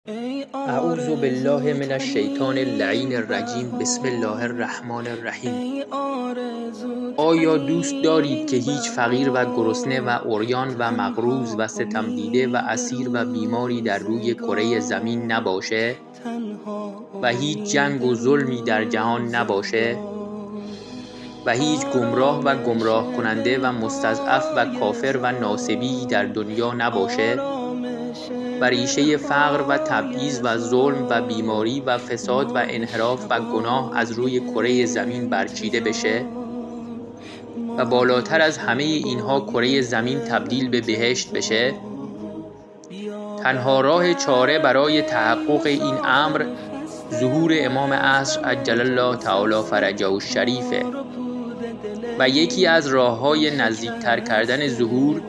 اعوذ بالله من الشیطان اللعین الرجیم. بسم الله الرحمن الرحیم. آیا دوست دارید که هیچ فقیر و گرسنه و عریان و مقروض و ستم دیده و اسیر و بیماری در روی کره زمین نباشه و هیچ جنگ و ظلمی در جهان نباشه و هیچ گمراه و گمراه کننده و مستضعف و کافر و ناصبی در دنیا نباشه و ریشه فقر و تبعیض و ظلم و بیماری و فساد و انحراف و گناه از روی کره زمین برچیده بشه و بالاتر از همه اینها کره زمین تبدیل به بهشت بشه؟ تنها راه چاره برای تحقق این امر ظهور امام عصر عجل الله تعالی فرجه الشریفه و یکی از راه‌های نزدیکتر کردن ظهور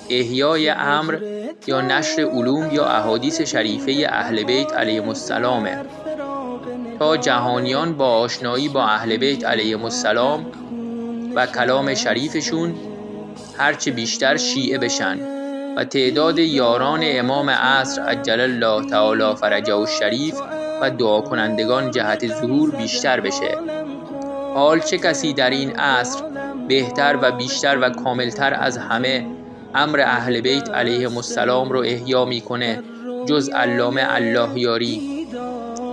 احیای امر یا نشر علوم یا احادیث شریفه اهل بیت علیهم السلامه تا جهانیان با آشنایی با اهل بیت علیهم السلام و کلام شریفشون هرچه بیشتر شیعه بشن و تعداد یاران امام عصر عجل الله تعالی فرجه الشریف و دعا کنندگان جهت ظهور بیشتر بشه. حال چه کسی در این عصر بهتر و بیشتر و کاملتر از همه امر اهل بیت علیهم السلام رو احیا میکنه جز علامه الله یاری؟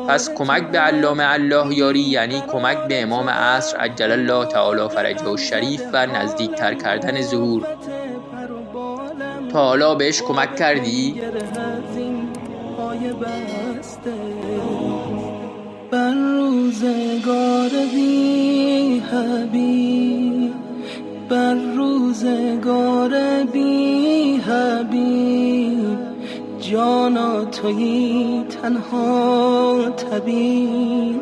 پس کمک به علامه الله یاری یعنی کمک به امام عصر عجل الله تعالی فرجه الشریف و نزدیکتر کردن ظهور. تا حالا بهش کمک کردی؟ بر روزگار بی حبیب، بر روزگار بی حبیب، جانا تویی تنها طبیب،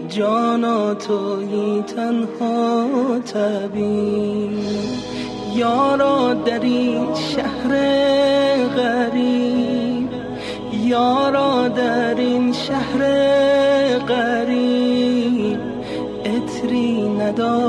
جانا تویی تنها طبیب. یارا در این شهر غریب، یارا در این شهر غریب، عطری ندار